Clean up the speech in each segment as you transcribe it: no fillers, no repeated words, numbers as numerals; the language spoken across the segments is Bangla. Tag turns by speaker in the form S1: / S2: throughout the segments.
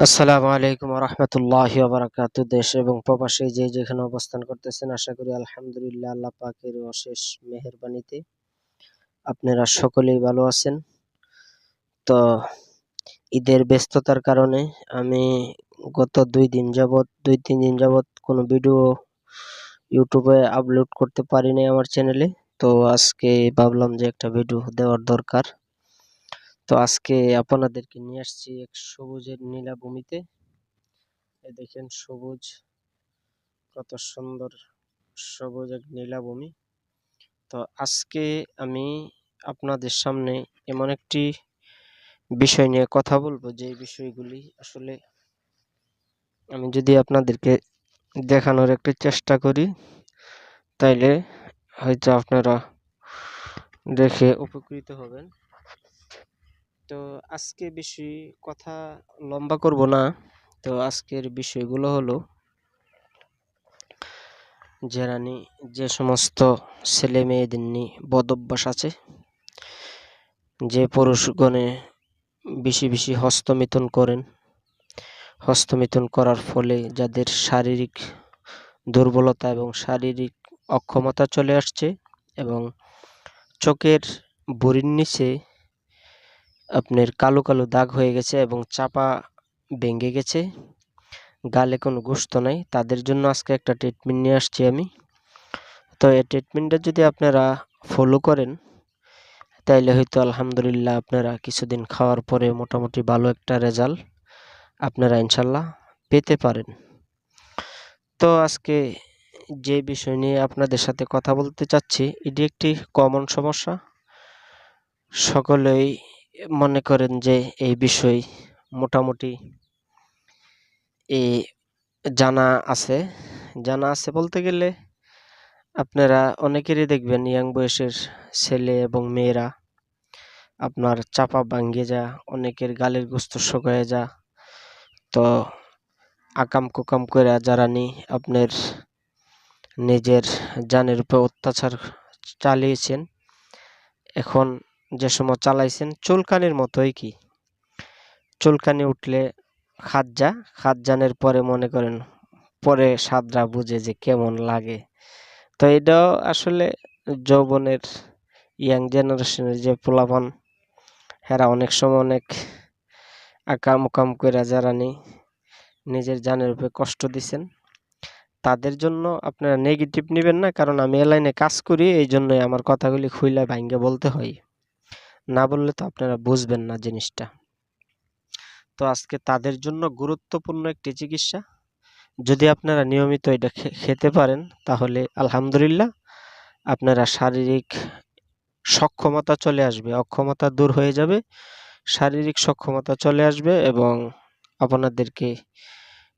S1: আসসালামু আলাইকুম রহমতুল্লাহি ওয়া দেশ এবং প্রবাসে যে যেখানে অবস্থান করতেছেন, আশা করি আলহামদুলিল্লাহ আল্লাহ পাকের অশেষ মেহেরবানিতে আপনারা সকলেই ভালো আছেন। তো ঈদের ব্যস্ততার কারণে আমি গত দুই তিন দিন যাবৎ কোনো ভিডিও ইউটিউবে আপলোড করতে পারিনি আমার চ্যানেলে। তো আজকে ভাবলাম যে একটা ভিডিও দেওয়ার দরকার। তো আজকে আপনাদেরকে নিয়ে আসছি এক সবুজের নীলাভূমিতে। দেখেন সবুজ, কত সুন্দর সবুজ এক নীলাভূমি। তো আজকে আমি আপনাদের সামনে এমন একটি বিষয় নিয়ে কথা বলবো, যে বিষয়গুলি আসলে আমি যদি আপনাদেরকে দেখানোর একটু চেষ্টা করি, তাইলে হয়তো আপনারা দেখে উপকৃত হবেন। তো আজকে বেশি কথা লম্বা করব না। তো আজকের বিষয়গুলো হলো, যে সমস্ত ছেলে মেয়েদের নিয়ে বদভ্যাস আছে, যে পুরুষগণে বেশি বেশি হস্তমিথুন করেন, হস্তমিথুন করার ফলে যাদের শারীরিক দুর্বলতা এবং শারীরিক অক্ষমতা চলে আসছে, এবং চোখের বুড়ির নিচে আপনার কালো কালো দাগ হয়ে গেছে এবং চাপা ভেঙে গেছে, গালে কোনো গোস্ত নাই, তাদের জন্য আজকে একটা ট্রিটমেন্ট নিয়ে আসছি আমি। তো এই ট্রিটমেন্টটা যদি আপনারা ফলো করেন, তাইলে হয়তো আলহামদুলিল্লাহ আপনারা কিছুদিন খাওয়ার পরে মোটামুটি ভালো একটা রেজাল্ট আপনারা ইনশাল্লাহ পেতে পারেন। তো আজকে যে বিষয় নিয়ে আপনাদের সাথে কথা বলতে চাচ্ছি, এটি একটি কমন সমস্যা। সকলেই মনে করেন যে এই বিষয় মোটামুটি জানা আছে। জানা আছে বলতে গেলে আপনারা অনেকেরই দেখবেন ইয়াং বয়সের ছেলে এবং মেয়েরা আপনার চাপা ভাঙ্গে যা, অনেকের গালের গোস্ত শুকায় যা। তো আকাম কুকাম করে যারা আপনার নিজের জানের উপর অত্যাচার চালিয়েছেন, এখন যে সময় চালাইছেন চুলকানির মতোই, কি চুলকানি উঠলে খাদ্যানের পরে মনে করেন পরে স্বাদরা বুঝে যে কেমন লাগে। তো এটাও আসলে যৌবনের ইয়াং জেনারেশনের যে পোলাপান, হেরা অনেক সময় অনেক আকাম উকাম করে যারা নিজের জানের উপরে কষ্ট দিছেন, তাদের জন্য আপনারা নেগেটিভ নেবেন না, কারণ আমি এ লাইনে কাজ করি, এই জন্যই আমার কথাগুলি খুইলা ভাঙ্গে বলতে হয়, না বললে তো আপনারা বুঝবেন না জিনিসটা। তো আজকে তাদের জন্য গুরুত্বপূর্ণ একটি চিকিৎসা, যদি আপনারা নিয়মিত এটা খেতে পারেন, তাহলে আলহামদুলিল্লাহ আপনারা শারীরিক সক্ষমতা চলে আসবে, অক্ষমতা দূর হয়ে যাবে, শারীরিক সক্ষমতা চলে আসবে এবং আপনাদেরকে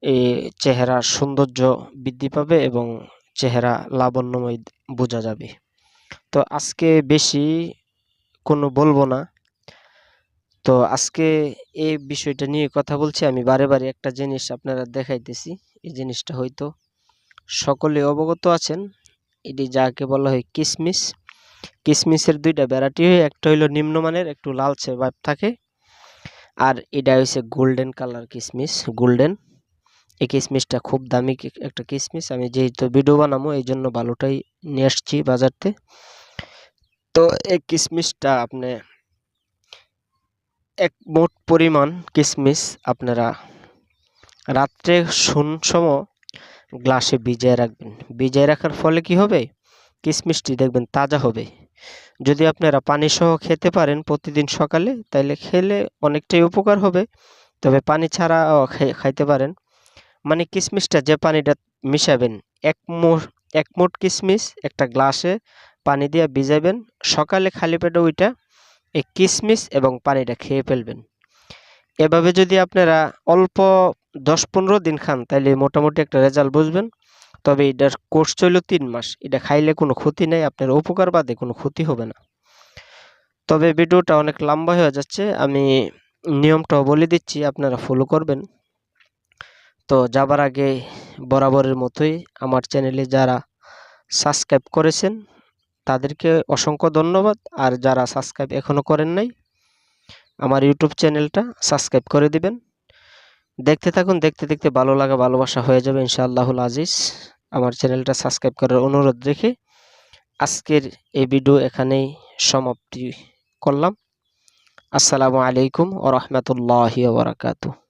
S1: এই চেহারার সৌন্দর্য বৃদ্ধি পাবে এবং চেহারা লাবণ্যময় বোঝা যাবে। তো আজকে বেশি কোনো বলবো না। তো আজকে এই বিষয়টা নিয়ে কথা বলছি, আমি বারে বারে একটা জিনিস আপনারা দেখাইতেছি, এই জিনিসটা হয়তো সকলে অবগত আছেন। এটি যাকে বলা হয় কিসমিস। কিসমিসের দুইটা ভ্যারাইটি হয়, একটা হইলো নিম্নমানের, একটু লালচে ভাব থাকে, আর এটা হচ্ছে গোল্ডেন কালার কিসমিস, গোল্ডেন। এই কিসমিসটা খুব দামি একটা কিসমিস, আমি যেহেতু ভিডিও বানাবো এই জন্য ভালোটাই নিয়ে আসছি বাজারতে। তো এই কিসমিসটা আপনি এক মোট পরিমাণ কিসমিস আপনারা রাত্রে সময় গ্লাসে ভিজিয়ে রাখবেন। ভিজিয়ে রাখার ফলে কি হবে, কিসমিসটি দেখবেন তাজা হবে। যদি আপনারা পানি সহ খেতে পারেন প্রতিদিন সকালে, তাইলে খেলে অনেকটাই উপকার হবে, তবে পানি ছাড়াও খাইতে পারেন। মানে কিসমিসটা যে পানিটা মিশাবেন, এক মুঠ কিসমিস একটা গ্লাসে পানি দিয়ে ভিজাবেন, সকালে খালি পেটে ওইটা এই কিসমিস এবং পানিটা খেয়ে ফেলবেন। এভাবে যদি আপনারা অল্প 10-15 দিন খান, তাহলে মোটামুটি একটা রেজাল্ট বুঝবেন। তবে এটার কোর্স চলল 3 মাস, এটা খাইলে কোনো ক্ষতি নেই, আপনার উপকার বাদে কোনো ক্ষতি হবে না। তবে ভিডিওটা অনেক লম্বা হয়ে যাচ্ছে, আমি নিয়মটাও বলে দিচ্ছি, আপনারা ফলো করবেন। তো যাবার আগে বরাবরের মতোই আমার চ্যানেলে যারা সাবস্ক্রাইব করেছেন তাদেরকে অসংখ্য ধন্যবাদ, আর যারা সাবস্ক্রাইব এখনো করেন নাই আমার ইউটিউব চ্যানেলটা সাবস্ক্রাইব করে দিবেন। দেখতে থাকুন, দেখতে দেখতে ভালো লাগা ভালোবাসা হয়ে যাবে ইনশাআল্লাহুল আজিজ। আমার চ্যানেলটা সাবস্ক্রাইব করার অনুরোধ রেখে আজকের এই ভিডিও এখানেই সমাপ্তি করলাম। আসসালামু আলাইকুম ওয়া রাহমাতুল্লাহি ওয়া বারাকাতুহু।